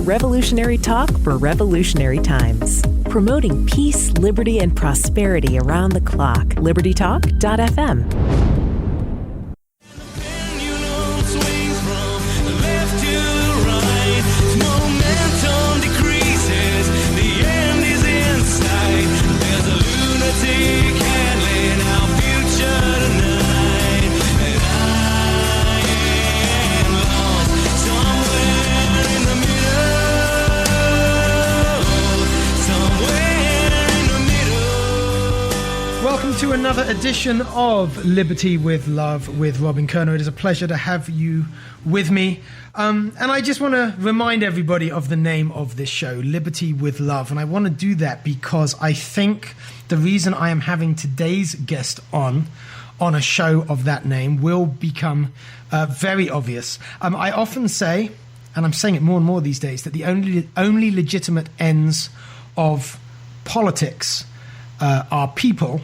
Revolutionary talk for revolutionary times. Promoting peace, liberty, and prosperity around the clock. LibertyTalk.fm. Welcome to another edition of Liberty with Love with Robin Koerner. It is a pleasure to have you with me. And I just want to remind everybody of the name of this show, Liberty with Love. And I want to do that because I think the reason I am having today's guest on a show of that name will become very obvious. I often say, and I'm saying it more and more these days, that the only legitimate ends of politics are people.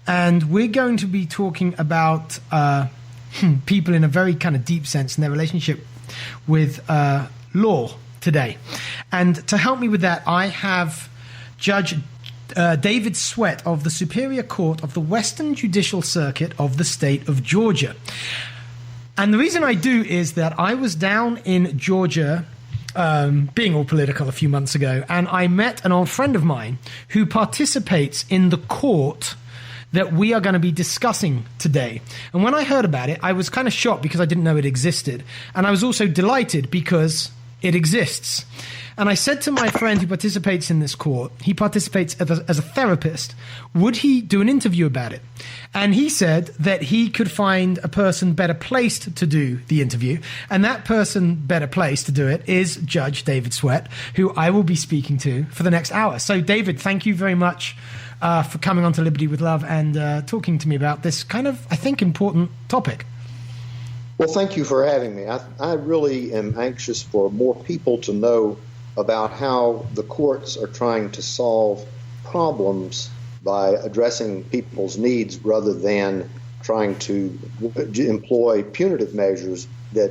And we're going to be talking about people in a very kind of deep sense and their relationship with law today. And to help me with that, I have Judge David Sweat of the Superior Court of the Western Judicial Circuit of the state of Georgia. And the reason I do is that I was down in Georgia being all political a few months ago, and I met an old friend of mine who participates in the court that we are going to be discussing today. And when I heard about it, I was kind of shocked because I didn't know it existed. And I was also delighted because it exists. And I said to my friend who participates in this court, he participates as a therapist, would he do an interview about it? And he said that he could find a person better placed to do the interview. And that person better placed to do it is Judge David Sweat, who I will be speaking to for the next hour. So David, thank you very much for coming on to Liberty with Love and talking to me about this kind of, I think, important topic. Well, thank you for having me. I really am anxious for more people to know about how the courts are trying to solve problems by addressing people's needs rather than trying to employ punitive measures that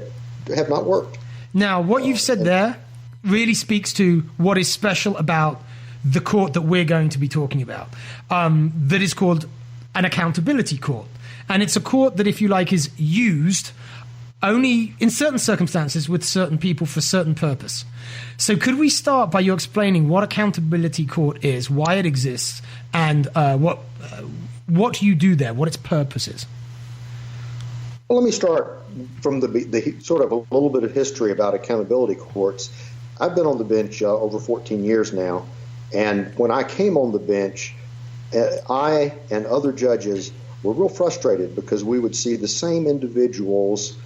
have not worked. Now, what you've said there really speaks to what is special about the court that we're going to be talking about, that is called an accountability court. And it's a court that, if you like, is used only in certain circumstances with certain people for certain purpose. So could we start by you explaining what accountability court is, why it exists, and what you do there, what its purpose is? Well, let me start from the sort of a little bit of history about accountability courts. I've been on the bench over 14 years now, and when I came on the bench, I and other judges were real frustrated because we would see the same individuals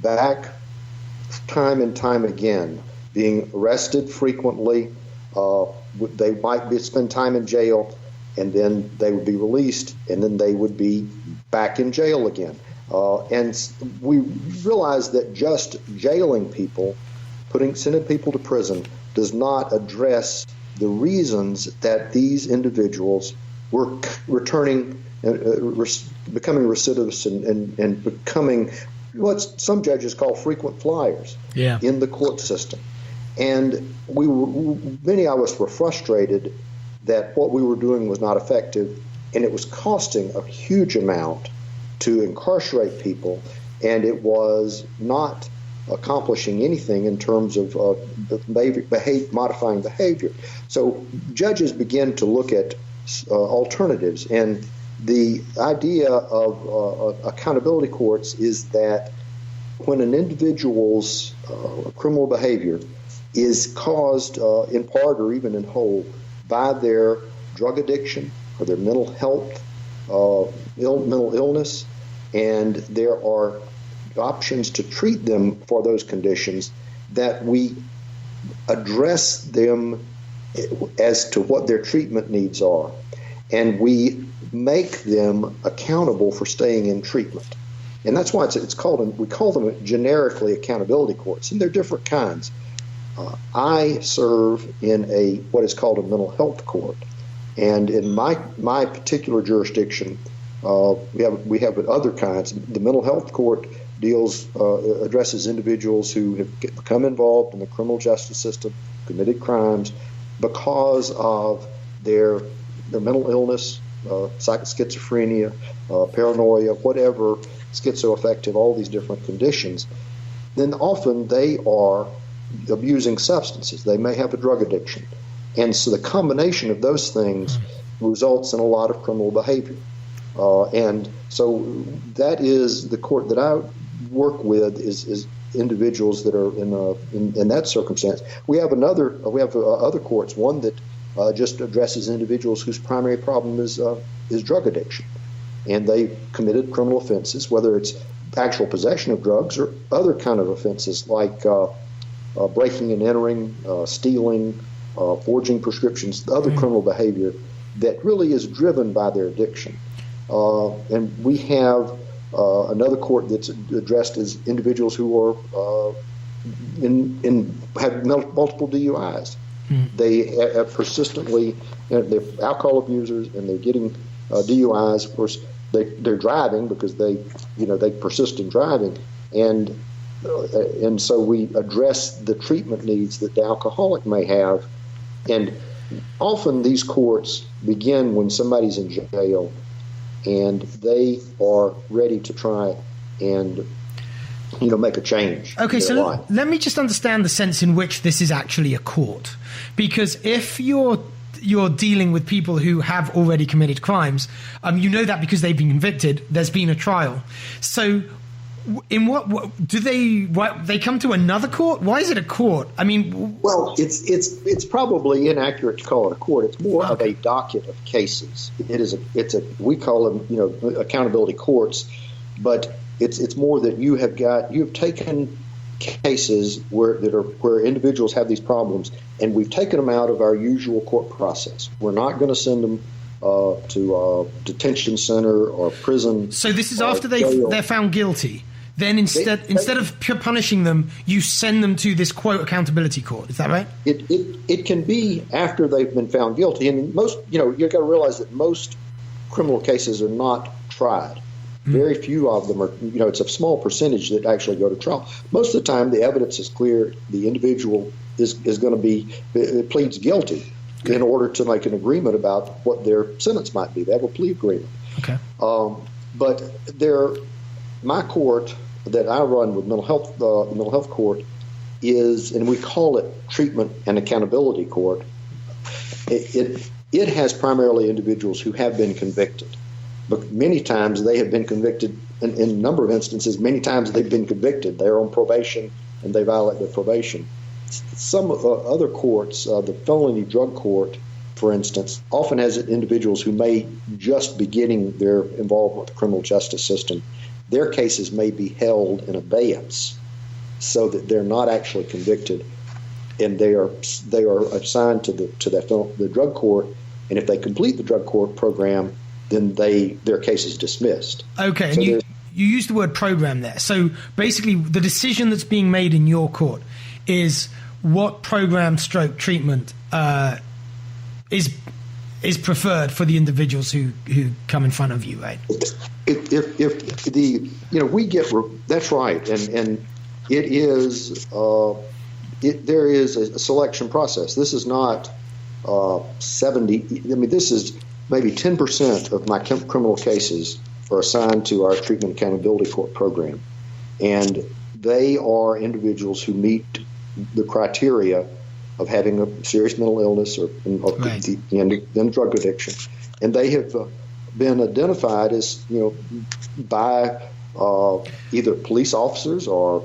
back time and time again, being arrested frequently. They might spend time in jail, and then they would be released, and then they would be back in jail again. And we realized that just jailing people, sending people to prison, does not address the reasons that these individuals were returning, becoming recidivists and becoming what some judges call frequent flyers in the court system. And many of us were frustrated that what we were doing was not effective, and it was costing a huge amount to incarcerate people, and it was not accomplishing anything in terms of modifying behavior. So judges begin to look at alternatives, and the idea of accountability courts is that when an individual's criminal behavior is caused in part or even in whole by their drug addiction or their mental health, mental illness, and there are options to treat them for those conditions, that we address them as to what their treatment needs are, and we make them accountable for staying in treatment. And that's why it's called, we call them generically accountability courts, and they're different kinds. I serve in what is called a mental health court, and in my particular jurisdiction, we have other kinds. The mental health court addresses individuals who have become involved in the criminal justice system, committed crimes because of their mental illness, schizophrenia, paranoia, whatever, schizoaffective, all these different conditions. Then often they are abusing substances. They may have a drug addiction. And so the combination of those things results in a lot of criminal behavior. And so that is the court that I work with is individuals that are in that circumstance. We have other courts, one that just addresses individuals whose primary problem is drug addiction. And they committed criminal offenses, whether it's actual possession of drugs or other kind of offenses like breaking and entering, stealing, forging prescriptions, other criminal behavior that really is driven by their addiction. And we have another court that's addressed as individuals who are have multiple DUIs. They have persistently, they're alcohol abusers and they're getting DUIs. Of course, they're driving because they persist in driving, and so we address the treatment needs that the alcoholic may have. And often these courts begin when somebody's in jail and they are ready to try and make a change. Okay, so let me just understand the sense in which this is actually a court, because if you're dealing with people who have already committed crimes, you know that because they've been convicted, there's been a trial. So in what do they come to another court? Why is it a court? I mean, well, it's probably inaccurate to call it a court. It's more of a docket of cases. We call them accountability courts, but it's more that you've taken cases where individuals have these problems, and we've taken them out of our usual court process. We're not going to send them to a detention center or prison. So this is after they're found guilty. Then instead of punishing them, you send them to this quote accountability court. Is that right? It can be after they've been found guilty, and most you've got to realize that most criminal cases are not tried. Very few of them are, it's a small percentage that actually go to trial. Most of the time, the evidence is clear. The individual is going to pleads guilty in order to make an agreement about what their sentence might be. They have a plea agreement. Okay. But my court that I run with mental health court is, and we call it treatment and accountability court. It has primarily individuals who have been convicted. But many times they have been convicted, in a number of instances, many times they've been convicted. They're on probation and they violate their probation. Some other courts, the felony drug court, for instance, often has individuals who may just be getting their involvement with the criminal justice system. Their cases may be held in abeyance so that they're not actually convicted, and they are assigned to the drug court. And if they complete the drug court program, then their case is dismissed. Okay, so and you use the word program there. So basically the decision that's being made in your court is what program / treatment is preferred for the individuals who come in front of you, right? We get, that's right, and it is there is a selection process. This is not 70. I mean, this is maybe 10% of my criminal cases are assigned to our treatment accountability court program, and they are individuals who meet the criteria of having a serious mental illness or then drug addiction, and they have been identified as by either police officers or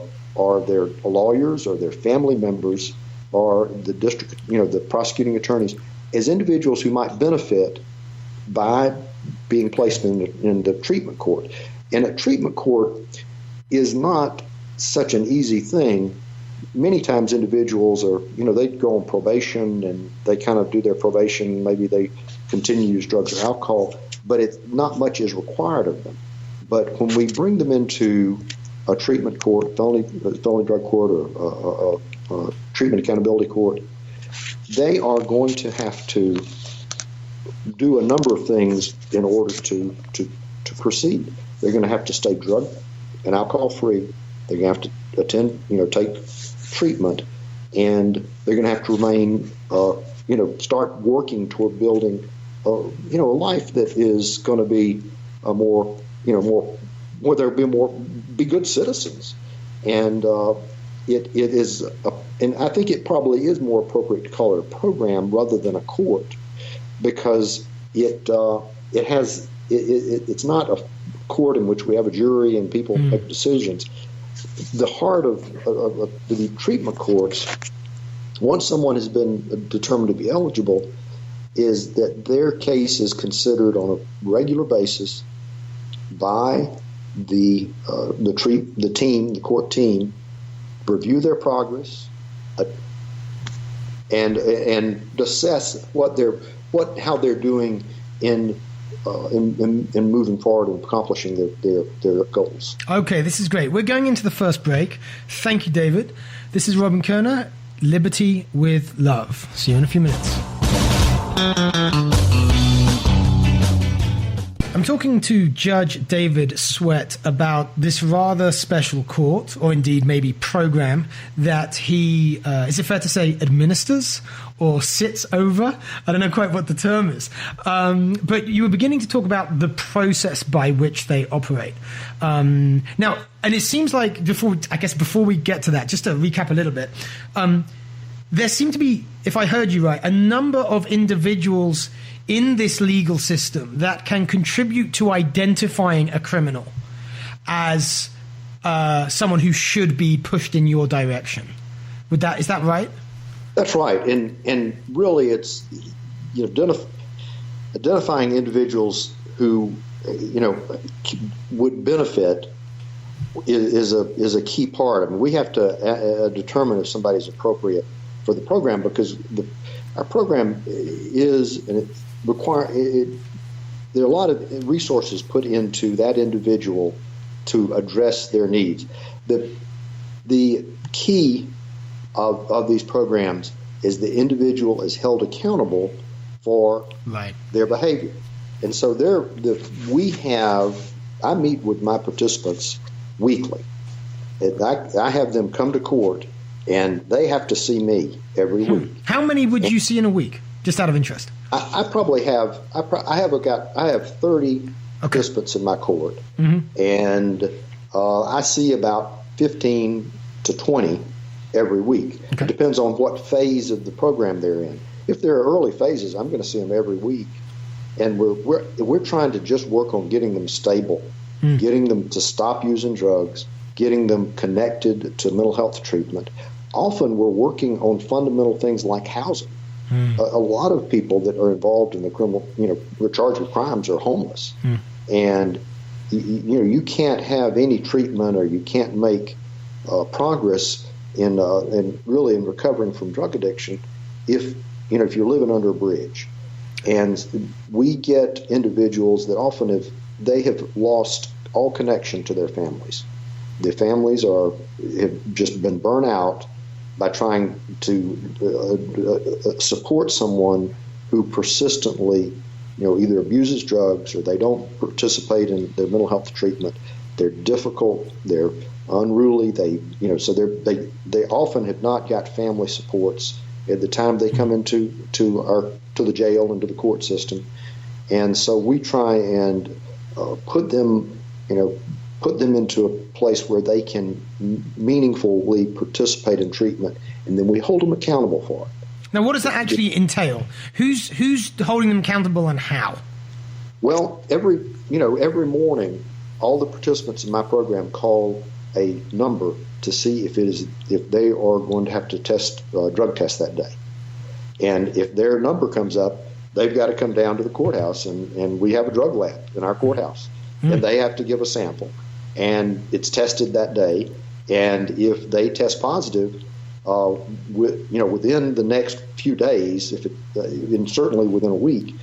their lawyers or their family members or the district, the prosecuting attorneys, as individuals who might benefit by being placed in the treatment court. And a treatment court is not such an easy thing. Many times individuals are, they go on probation and they kind of do their probation. Maybe they continue to use drugs or alcohol, but not much is required of them. But when we bring them into a treatment court, felony drug court or treatment accountability court, they are going to have to do a number of things in order to proceed. They're going to have to stay drug and alcohol-free. They're going to have to take treatment, and they're going to have to remain, start working toward building, a life that is going to be where they'll be good citizens. And it is, and I think it probably is more appropriate to call it a program rather than a court, because it's not a court in which we have a jury and people make decisions. The heart of the treatment courts, once someone has been determined to be eligible, is that their case is considered on a regular basis by the court team, review their progress, and assess how they're doing in moving forward and accomplishing their goals. Okay, this is great. We're going into the first break. Thank you, David. This is Robin Koerner, Liberty with Love. See you in a few minutes. I'm talking to Judge David Sweat about this rather special court, or indeed maybe program, that he, is it fair to say, administers or sits over? I don't know quite what the term is. But you were beginning to talk about the process by which they operate. Now, and it seems like before we get to that, just to recap a little bit, there seem to be, if I heard you right, a number of individuals in this legal system that can contribute to identifying a criminal as someone who should be pushed in your direction. Is that right? That's right, and really, it's identifying individuals who would benefit is a key part. I mean, we have to determine if somebody's appropriate for the program, because our program is, and there are a lot of resources put into that individual to address their needs. The key of these programs is the individual is held accountable for their behavior. And so I meet with my participants weekly. I have them come to court, and they have to see me every week. How many would you see in a week, just out of interest? I probably have. I have 30 participants in my court, and I see about 15 to 20 every week. Okay. It depends on what phase of the program they're in. If they're early phases, I'm going to see them every week, and we're trying to just work on getting them stable, getting them to stop using drugs, getting them connected to mental health treatment. Often we're working on fundamental things like housing. A lot of people that are involved in the criminal, were charged with crimes, are homeless. And, you can't have any treatment, or you can't make progress in recovering from drug addiction if you're living under a bridge. And we get individuals that often have lost all connection to their families. Their families have just been burnt out by trying to support someone who persistently, either abuses drugs or they don't participate in their mental health treatment. They're difficult. They're unruly. So they often have not got family supports at the time they come into the jail, into the court system, and so we try and put them into a place where they can meaningfully participate in treatment, and then we hold them accountable for it. Now, what does that actually entail? Who's holding them accountable, and how? Well, every morning, all the participants in my program call a number to see if they are going to have to drug test that day, and if their number comes up, they've got to come down to the courthouse, and we have a drug lab in our courthouse, and they have to give a sample. And it's tested that day, and if they test positive, within the next few days, and certainly within a week,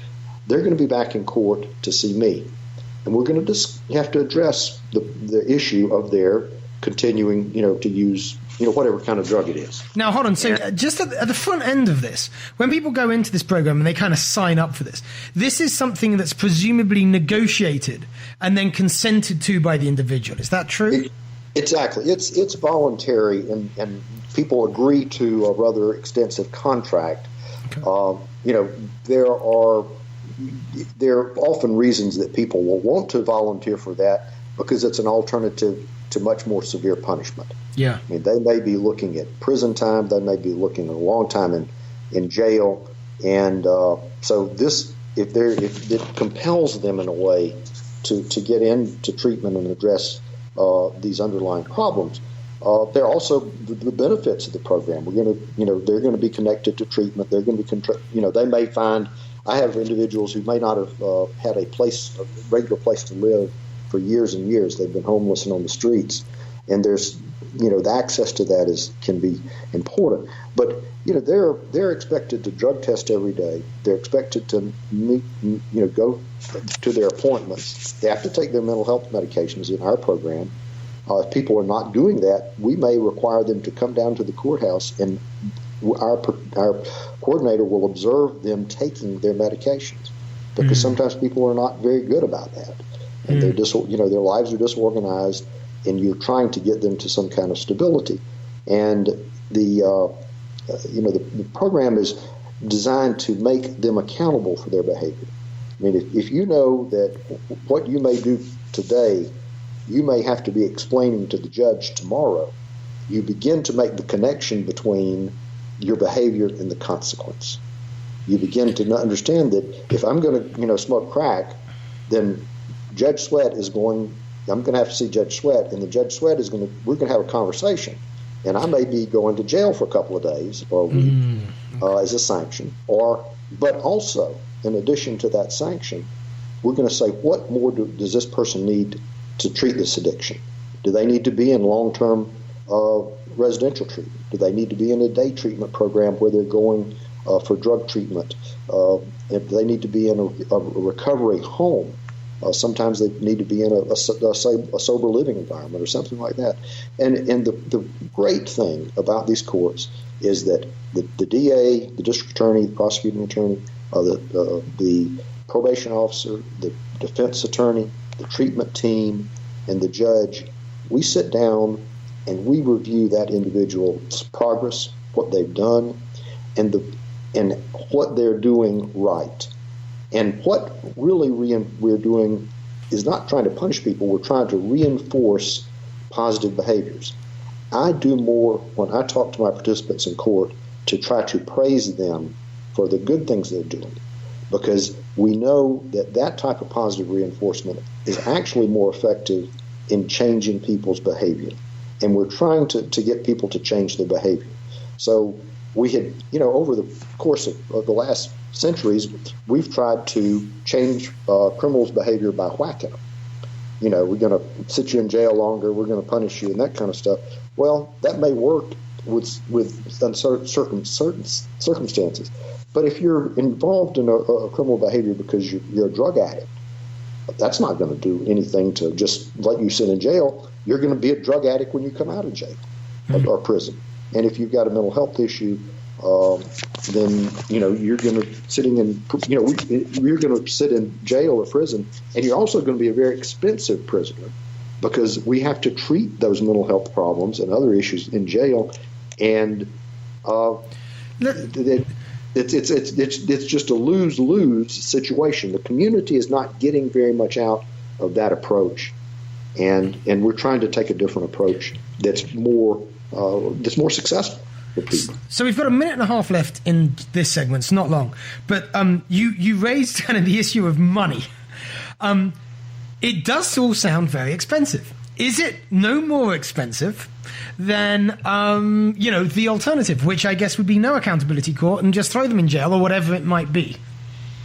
they're going to be back in court to see me, and we're going to have to address the issue of their continuing, to use whatever kind of drug it is. Now, hold on. So just at the front end of this, when people go into this program and they kind of sign up for this is something that's presumably negotiated and then consented to by the individual. Is that true? Exactly. It's voluntary, and people agree to a rather extensive contract. Okay. There are often reasons that people will want to volunteer for that because it's an alternative to much more severe punishment. Yeah. I mean, they may be looking at prison time. They may be looking at a long time in jail. And so this, if it compels them in a way to get into treatment and address these underlying problems, there are also the benefits of the program. We're going to, they're going to be connected to treatment. They're going to be, they may find. I have individuals who may not have had a regular place to live for years and years. They've been homeless and on the streets, and there's, the access to that can be important. But they're expected to drug test every day. They're expected to go to their appointments. They have to take their mental health medications in our program. If people are not doing that, we may require them to come down to the courthouse, and our coordinator will observe them taking their medications, because sometimes people are not very good about that, and they're their lives are disorganized, and you're trying to get them to some kind of stability. And the program is designed to make them accountable for their behavior. I mean, if you know that what you may do today, you may have to be explaining to the judge tomorrow, you begin to make the connection between your behavior and the consequence. You begin to understand that if I'm going to, smoke crack, then Judge Sweat I'm going to have to see Judge Sweat, and the Judge Sweat we're going to have a conversation, and I may be going to jail for a couple of days or a week as a sanction. But also, in addition to that sanction, we're going to say, what more does this person need to treat this addiction? Do they need to be in long-term residential treatment? Do they need to be in a day treatment program where they're going for drug treatment? Do they need to be in a recovery home? Sometimes they need to be in a sober living environment or something like that. And the great thing about these courts is that the DA, the district attorney, the prosecuting attorney, the probation officer, the defense attorney, the treatment team, and the judge, we sit down and we review that individual's progress, what they've done, and what they're doing right. And what really we're doing is not trying to punish people. We're trying to reinforce positive behaviors. I do more when I talk to my participants in court to try to praise them for the good things they're doing, because we know that type of positive reinforcement is actually more effective in changing people's behavior. And we're trying to get people to change their behavior. So we had, over the course of the last centuries, we've tried to change criminals' behavior by whacking them. We're going to sit you in jail longer, we're going to punish you, and that kind of stuff. Well, that may work with certain circumstances. But if you're involved in a criminal behavior because you're a drug addict, that's not going to do anything to just let you sit in jail. You're going to be a drug addict when you come out of jail or prison. And if you've got a mental health issue, then you're going to you're going to sit in jail or prison, and you're also going to be a very expensive prisoner, because we have to treat those mental health problems and other issues in jail, and it's just a lose-lose situation. The community is not getting very much out of that approach, and we're trying to take a different approach that's more successful. So we've got a minute and a half left in this segment. It's not long, but you raised kind of the issue of money. It does all sound very expensive. Is it no more expensive than the alternative, which I guess would be no accountability court and just throw them in jail or whatever it might be?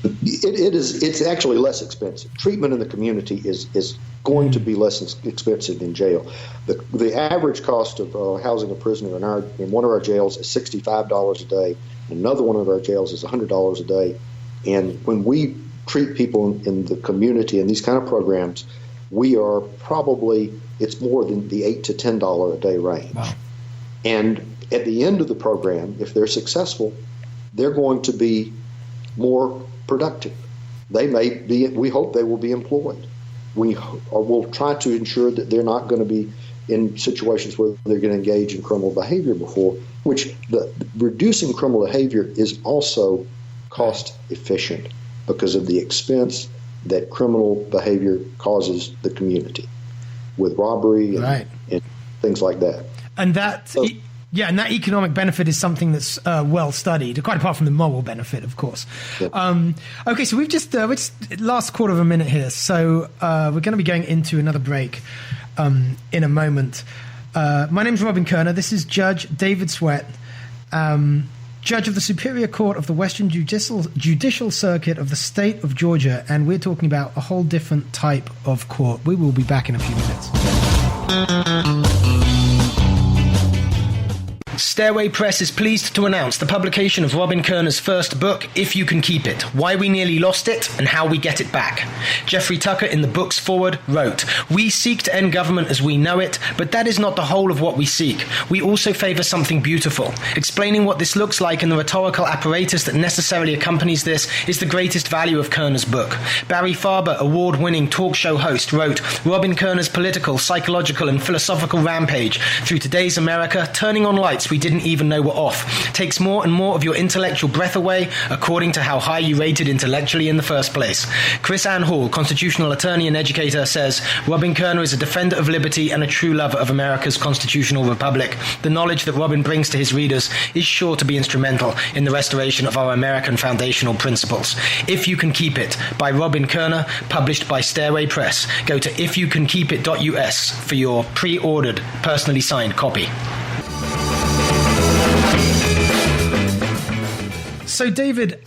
It is. It's actually less expensive. Treatment in the community is going to be less expensive than jail. The average cost of housing a prisoner in one of our jails is $65 a day. Another one of our jails is $100 a day. And when we treat people in the community in these kind of programs, we are it's more than the $8 to $10 a day range. Wow. And at the end of the program, if they're successful, they're going to be more productive. They may be, we hope they will be employed. We'll try to ensure that they're not going to be in situations where they're going to engage in criminal behavior before, which reducing criminal behavior is also cost efficient because of the expense that criminal behavior causes the community with robbery and things like that. And that, and that economic benefit is something that's well studied, quite apart from the moral benefit, of course. Yeah. Okay, so we're just last quarter of a minute here, so we're going to be going into another break in a moment. My name's Robin Koerner. This is Judge David Sweat, Judge of the Superior Court of the Western Judicial Circuit of the State of Georgia, and we're talking about a whole different type of court. We will be back in a few minutes. Stairway Press is pleased to announce the publication of Robin Koerner's first book, If You Can Keep It, Why We Nearly Lost It and How We Get It Back. Jeffrey Tucker in the book's foreword wrote, "We seek to end government as we know it, but that is not the whole of what we seek. We also favor something beautiful. Explaining what this looks like and the rhetorical apparatus that necessarily accompanies this is the greatest value of Koerner's book." Barry Farber, award-winning talk show host, wrote, "Robin Koerner's political, psychological and philosophical rampage through today's America, turning on lights we didn't even know were off, takes more and more of your intellectual breath away according to how high you rated intellectually in the first place." Chris Ann Hall, constitutional attorney and educator, says, "Robin Koerner is a defender of liberty and a true lover of America's constitutional republic. The knowledge that Robin brings to his readers is sure to be instrumental in the restoration of our American foundational principles." If You Can Keep It by Robin Koerner, published by Stairway Press. Go to ifyoucankeepit.us for your pre-ordered, personally signed copy. So, David,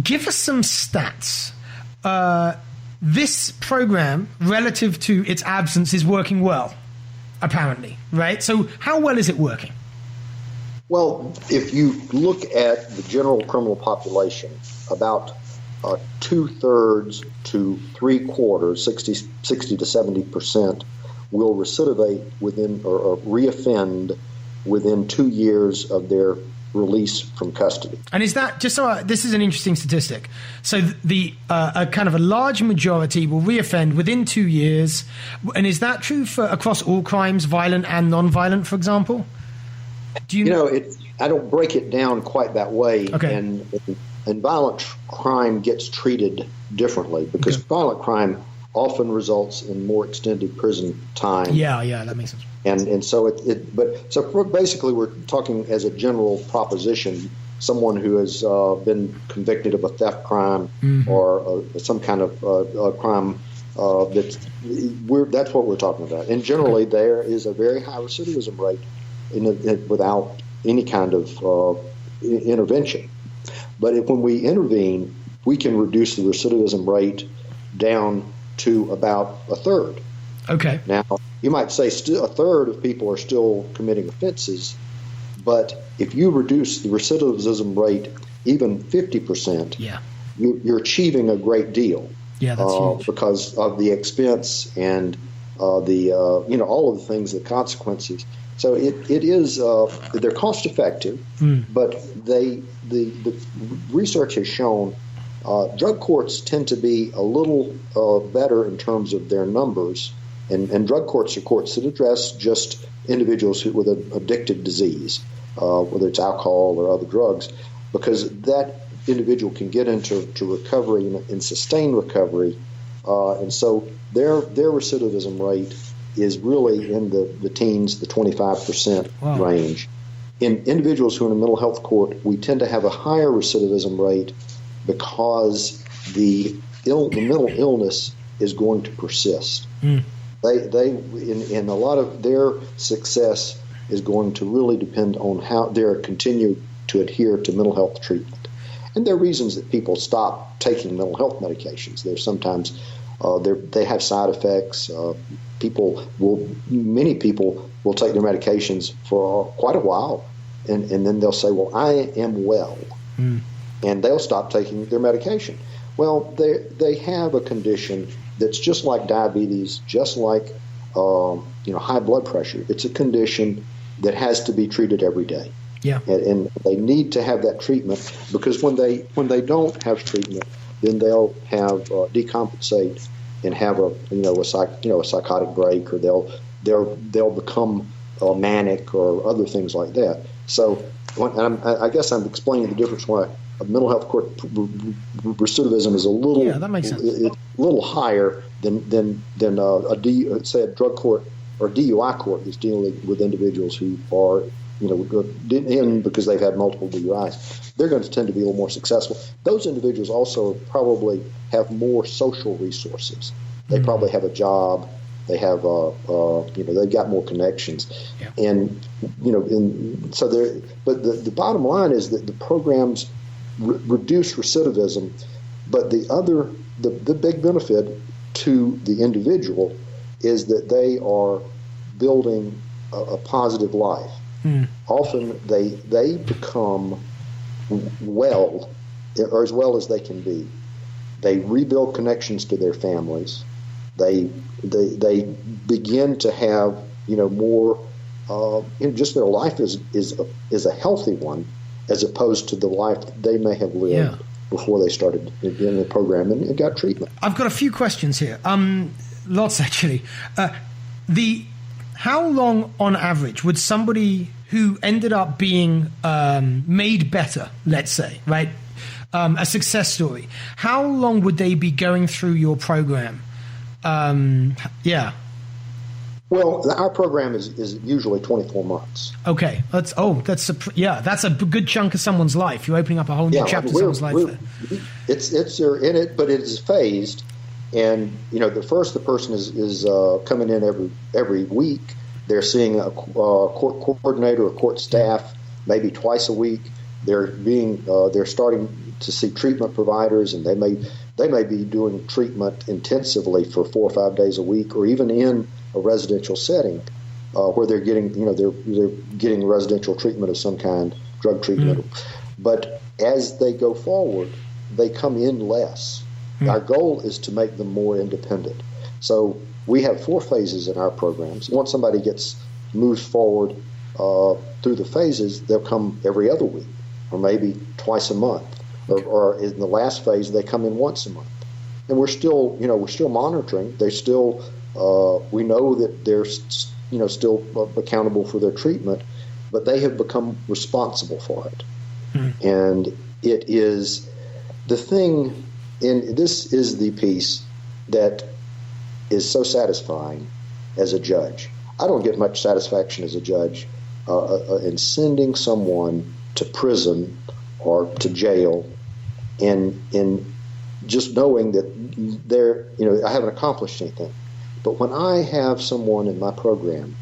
give us some stats. This program, relative to its absence, is working well, apparently, right? So how well is it working? Well, if you look at the general criminal population, about 2/3 to 3/4, 60 to 70%, will recidivate within or reoffend within 2 years of their release from custody. And is that just so? This is an interesting statistic. So the a kind of a large majority will reoffend within 2 years, and is that true for across all crimes, violent and non-violent, for example? Do you know? I don't break it down quite that way. Okay. And violent crime gets treated differently because violent crime often results in more extended prison time. Yeah, that makes sense. And so so basically we're talking as a general proposition, someone who has been convicted of a theft crime or some kind of crime that's what we're talking about. And generally there is a very high recidivism rate without any kind of intervention. But when we intervene, we can reduce the recidivism rate down to about 1/3. Okay. Now, you might say still 1/3 of people are still committing offenses, but if you reduce the recidivism rate even 50%, you're achieving a great deal. Yeah, that's huge. Because of the expense and all of the things, the consequences. So it is they're cost effective, but the research has shown drug courts tend to be a little better in terms of their numbers, and drug courts are courts that address just individuals with an addicted disease, whether it's alcohol or other drugs, because that individual can get into recovery and sustain recovery, and so their recidivism rate is really in the teens, the 25% range. In individuals who are in a mental health court, we tend to have a higher recidivism rate because the mental illness is going to persist. They in a lot of their success is going to really depend on how they continue to adhere to mental health treatment. And there are reasons that people stop taking mental health medications. There's sometimes they have side effects. Many people will take their medications for quite a while, and then they'll say, "Well, I am well," and they'll stop taking their medication. Well, they have a condition that's just like diabetes, just like high blood pressure. It's a condition that has to be treated every day. Yeah. And they need to have that treatment, because when they don't have treatment, then they'll have decompensate and have a psychotic break, or they'll become manic or other things like that. So I guess I'm explaining the difference why a mental health court recidivism is a little that makes sense. It's a little higher than say a drug court or DUI court that's dealing with individuals who are in because they've had multiple DUIs. They're going to tend to be a little more successful. Those individuals also probably have more social resources. They probably have a job. They have they've got more connections, and so there. But the bottom line is that the programs reduce recidivism, but the big benefit to the individual is that they are building a positive life. Often they become well, or as well as they can be. They rebuild connections to their families. They begin to have more. Just their life is a healthy one, as opposed to the life that they may have lived before they started in the program and got treatment. I've got a few questions here. Lots actually. How long on average would somebody who ended up being made better, let's say, right, a success story, how long would they be going through your program? Well, our program is usually 24 months. Okay, that's a good chunk of someone's life. You're opening up a whole new chapter of someone's life there. It's in it, but it is phased. And the person is coming in every week. They're seeing a court coordinator or court staff maybe twice a week. They're starting to see treatment providers, and they may be doing treatment intensively for 4 or 5 days a week, or even in a residential setting where they're getting they're getting residential treatment of some kind, drug treatment. But as they go forward, they come in less. Our goal is to make them more independent. So we have 4 phases in our programs. Once somebody moves forward through the phases, they'll come every other week, or maybe twice a month, or in the last phase they come in once a month. And we're still monitoring. They still we know that they're still accountable for their treatment, but they have become responsible for it. And it is the thing. And this is the piece that is so satisfying as a judge. I don't get much satisfaction as a judge in sending someone to prison or to jail, and in just knowing that I haven't accomplished anything. But when I have someone in my program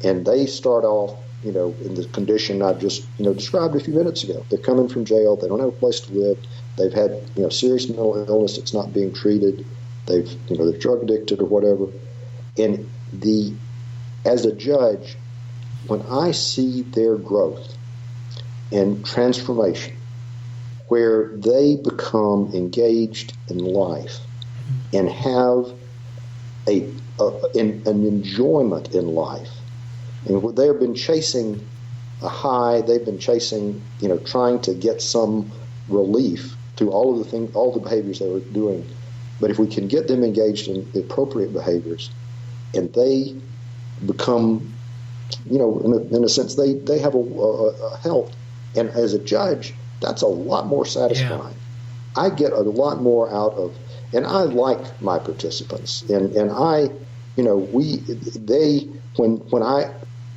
and they start off, in the condition I just described a few minutes ago, they're coming from jail, they don't have a place to live, they've had serious mental illness that's not being treated, they're drug addicted or whatever, and as a judge, when I see their growth and transformation, where they become engaged in life and have an enjoyment in life, and they've been chasing a high, they've been chasing, trying to get some relief through all the behaviors they were doing. But if we can get them engaged in the appropriate behaviors, and they become, in a sense, they have a help. And as a judge, that's a lot more satisfying. Yeah. I get a lot more out of, and I like my participants, and I,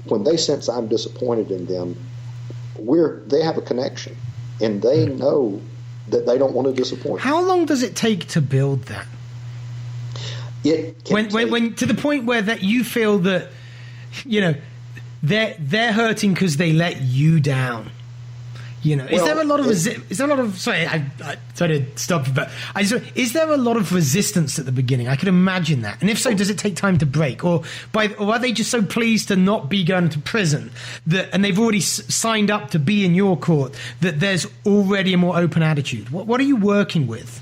when they sense I'm disappointed in them, they have a connection, and they know that they don't want to disappoint. How long does it take to build that? When to the point where that you feel that they're hurting because they let you down. Is there a lot of sorry, I sorry to stop you, but is there a lot of resistance at the beginning? I could imagine that. And if so, does it take time to break, or are they just so pleased to not be going to prison and they've already signed up to be in your court that there's already a more open attitude? What are you working with?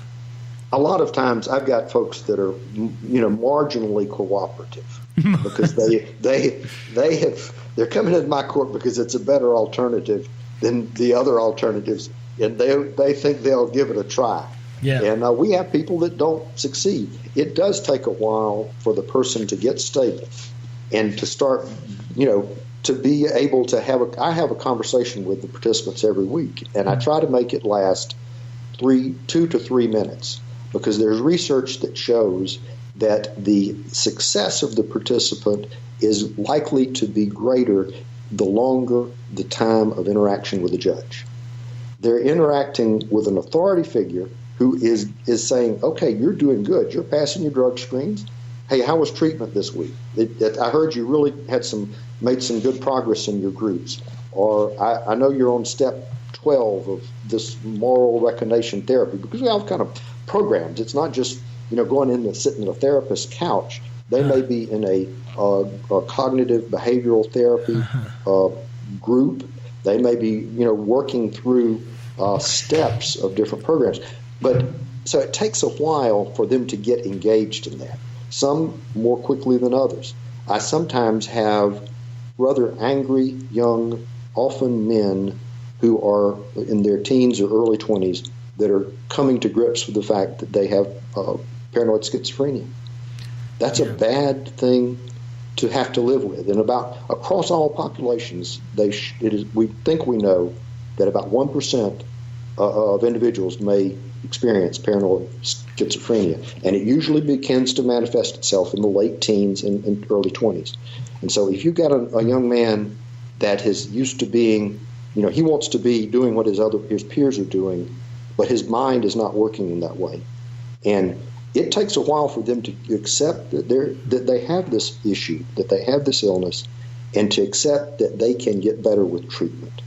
a lot of times I've got folks that are, marginally cooperative because they're coming into my court because it's a better alternative than the other alternatives, and they think they'll give it a try. Yeah. And we have people that don't succeed. It does take a while for the person to get stable and to start, to be able to I have a conversation with the participants every week, and I try to make it last 2 to 3 minutes, because there's research that shows that the success of the participant is likely to be greater the longer the time of interaction with the judge. They're interacting with an authority figure who is saying, okay, you're doing good. You're passing your drug screens. Hey, how was treatment this week? I heard you really made some good progress in your groups. Or I know you're on step 12 of this moral recognition therapy, because we have kind of programs. It's not just, going in and sitting in a therapist's couch. They may be in a cognitive behavioral therapy group. They may be, working through steps of different programs. But so it takes a while for them to get engaged in that. Some more quickly than others. I sometimes have rather angry, young, often men who are in their teens or early 20s that are coming to grips with the fact that they have paranoid schizophrenia. That's a bad thing to have to live with. And across all populations, we think we know that about 1% of individuals may experience paranoid schizophrenia, and it usually begins to manifest itself in the late teens and early 20s. And so if you've got a young man that is used to being, he wants to be doing what his peers are doing, but his mind is not working in that way. And it takes a while for them to accept that they have this issue, that they have this illness, and to accept that they can get better with treatment.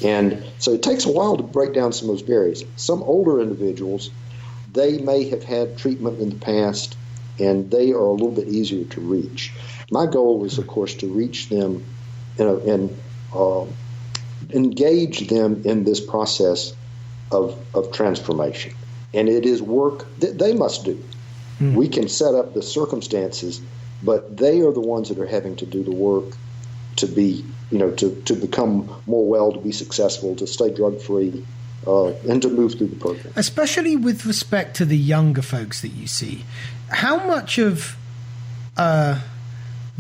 And so it takes a while to break down some of those barriers. Some older individuals, they may have had treatment in the past, and they are a little bit easier to reach. My goal is, of course, to reach them and engage them in this process of transformation. And it is work that they must do. We can set up the circumstances, but they are the ones that are having to do the work to be, to become more well, to be successful, to stay drug-free, and to move through the program. Especially with respect to the younger folks that you see, how much of the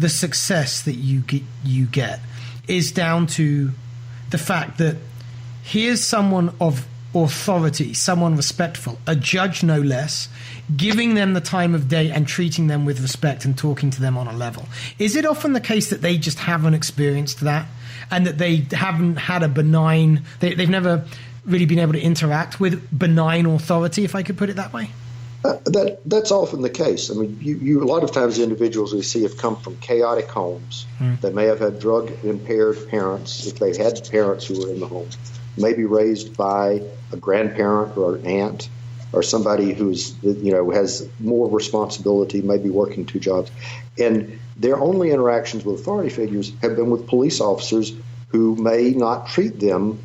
success that you get is down to the fact that here's someone of authority, someone respectful, a judge no less, giving them the time of day and treating them with respect and talking to them on a level? Is it often the case that they just haven't experienced that, and that they haven't had a benign, they've never really been able to interact with benign authority, if I could put it that way? That's often the case. I mean, you a lot of times the individuals we see have come from chaotic homes. They may have had drug-impaired parents, if they had parents who were in the home, maybe raised by a grandparent or an aunt or somebody who's, has more responsibility, maybe working 2 jobs. And their only interactions with authority figures have been with police officers who may not treat them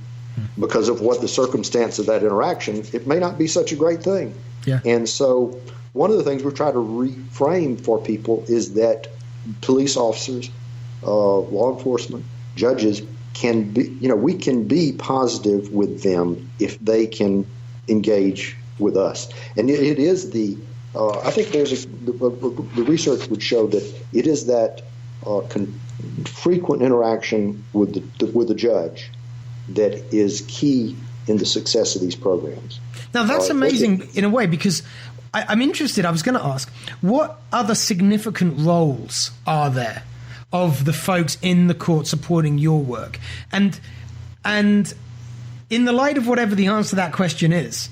because of what the circumstance of that interaction. It may not be such a great thing. Yeah. And so one of the things we're trying to reframe for people is that police officers, law enforcement, judges can be, we can be positive with them if they can engage with us. And it is I think the research would show that it is that frequent interaction with the judge that is key in the success of these programs. Now, that's amazing in a way, because I'm interested. I was going to ask, what other significant roles are there of the folks in the court supporting your work? And in the light of whatever the answer to that question is,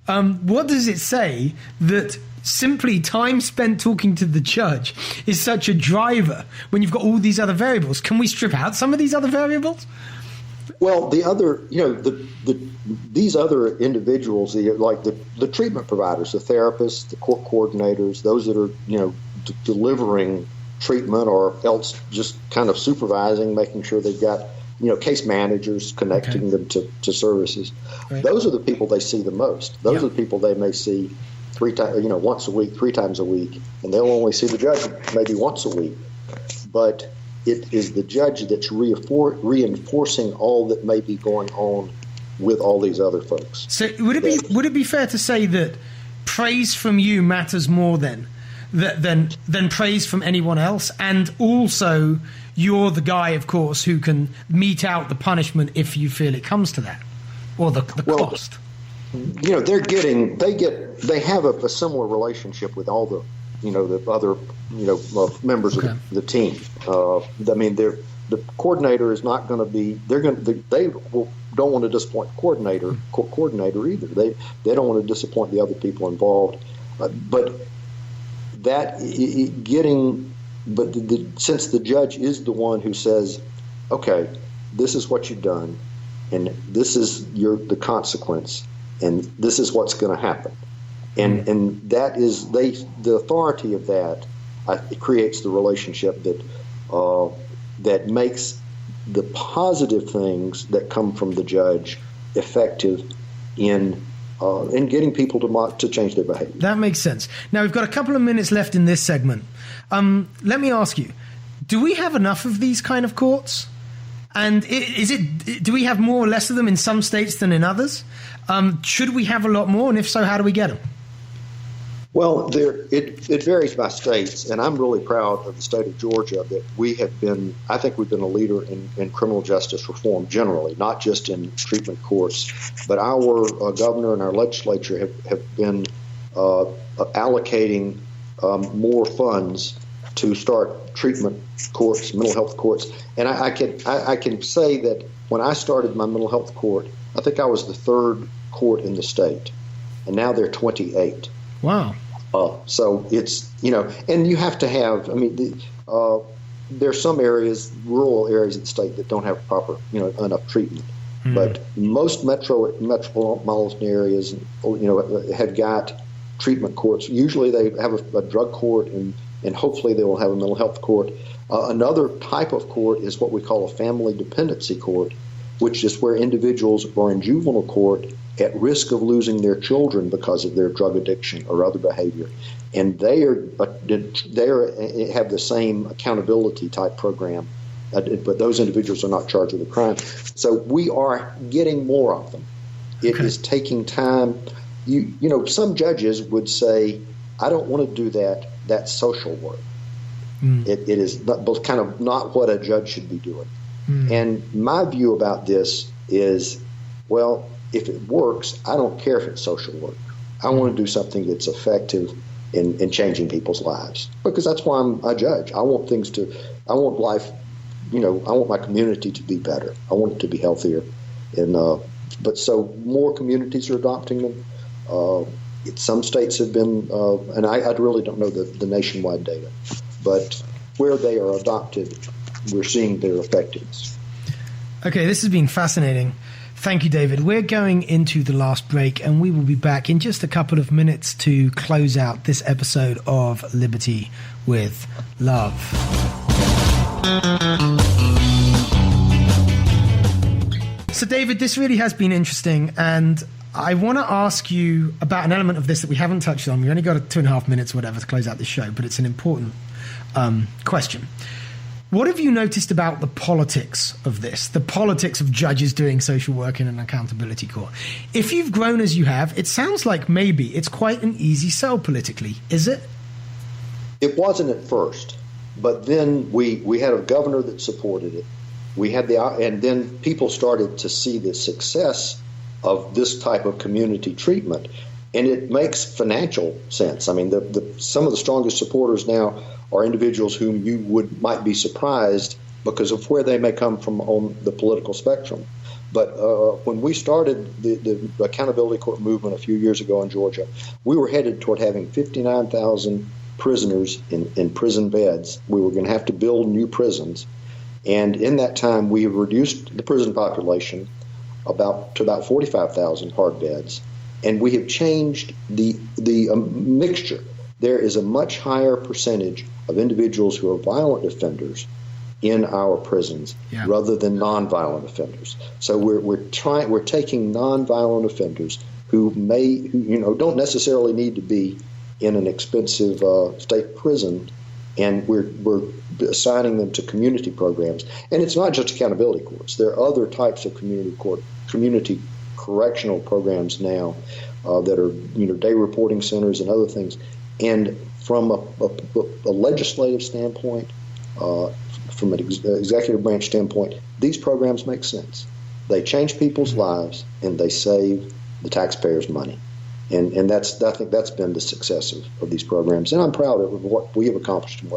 what does it say that simply time spent talking to the judge is such a driver when you've got all these other variables? Can we strip out some of these other variables? Well, the other, these other individuals, like the treatment providers, the therapists, the court coordinators, those that are, delivering treatment or else just kind of supervising, making sure they've got, case managers connecting them to services. Right. Those are the people they see the most. Those are the people they may see once a week, 3 times a week, and they'll only see the judge maybe once a week. But it is the judge that's reinforcing all that may be going on with all these other folks. So would it be fair to say that praise from you matters more than praise from anyone else? And also, you're the guy, of course, who can mete out the punishment if you feel it comes to that, or the cost. They have a similar relationship with all the other members of the team. The coordinator is not going to be. Don't want to disappoint the coordinator either. They don't want to disappoint the other people involved. Since the judge is the one who says, okay, this is what you've done, and this is the consequence, and this is what's going to happen, and that is the authority of that. It creates the relationship that makes the positive things that come from the judge effective in getting people to change their behavior. That makes sense. Now, we've got a couple of minutes left in this segment. Let me ask you, do we have enough of these kind of courts? And do we have more or less of them in some states than in others? Should we have a lot more? And if so, how do we get them? Well, it varies by states, and I'm really proud of the state of Georgia that I think we've been a leader in criminal justice reform generally, not just in treatment courts, but our governor and our legislature have been allocating more funds to start treatment courts, mental health courts. And I can say that when I started my mental health court, I think I was the 3rd court in the state, and now there are 28. Wow. So it's, and you have to have, there's some areas, rural areas of the state that don't have proper, enough treatment. Mm-hmm. But most metropolitan areas, have got treatment courts. Usually they have a drug court, and hopefully they will have a mental health court. Another type of court is what we call a family dependency court, which is where individuals are in juvenile court at risk of losing their children because of their drug addiction or other behavior, and they have the same accountability type program, but those individuals are not charged with a crime. So we are getting more of them. It is taking time. Some judges would say, "I don't want to do that. That's social work." It is kind of not what a judge should be doing. And my view about this is, well, if it works, I don't care if it's social work. I want to do something that's effective in changing people's lives, because that's why I'm a judge. I want life, I want my community to be better. I want it to be healthier. But so more communities are adopting them. Some states have been, and I really don't know the nationwide data, but where they are adopted, we're seeing their effectiveness. Okay, this has been fascinating. Thank you, David. We're going into the last break, and we will be back in just a couple of minutes to close out this episode of Liberty with Love. So, David, this really has been interesting, and I want to ask you about an element of this that we haven't touched on. We've only got 2.5 minutes or whatever to close out this show, but it's an important question. What have you noticed about the politics of this, the politics of judges doing social work in an accountability court? If you've grown as you have, it sounds like maybe it's quite an easy sell politically. Is it? It wasn't at first, but then we had a governor that supported it. And then people started to see the success of this type of community treatment, and it makes financial sense. I mean, some of the strongest supporters now are individuals whom you might be surprised because of where they may come from on the political spectrum. But when we started the accountability court movement a few years ago in Georgia, we were headed toward having 59,000 prisoners in prison beds. We were going to have to build new prisons. And in that time, we have reduced the prison population to about 45,000 hard beds. And we have changed the mixture. There is a much higher percentage of individuals who are violent offenders in our prisons rather than nonviolent offenders. So we're taking nonviolent offenders who don't necessarily need to be in an expensive state prison, and we're assigning them to community programs. And it's not just accountability courts. There are other types of community correctional programs now that are day reporting centers and other things. And from a legislative standpoint, from an executive branch standpoint, these programs make sense. They change people's lives and they save the taxpayers' money. And I think that's been the success of these programs. And I'm proud of what we have accomplished and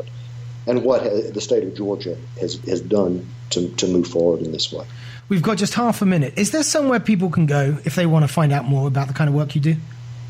what the state of Georgia has done to move forward in this way. We've got just half a minute. Is there somewhere people can go if they want to find out more about the kind of work you do,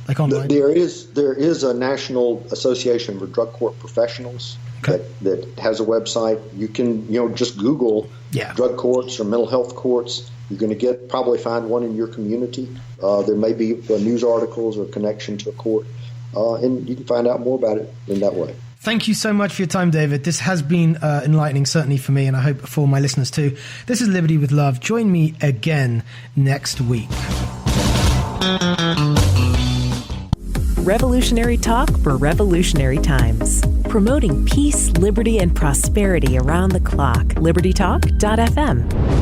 like online? There is a National Association for Drug Court Professionals that has a website. You can just Google drug courts or mental health courts. You're going to probably find one in your community. There may be news articles or connection to a court, and you can find out more about it in that way. Thank you so much for your time, David. This has been enlightening, certainly for me, and I hope for my listeners too. This is Liberty with Love. Join me again next week. Revolutionary talk for revolutionary times. Promoting peace, liberty, and prosperity around the clock. LibertyTalk.fm.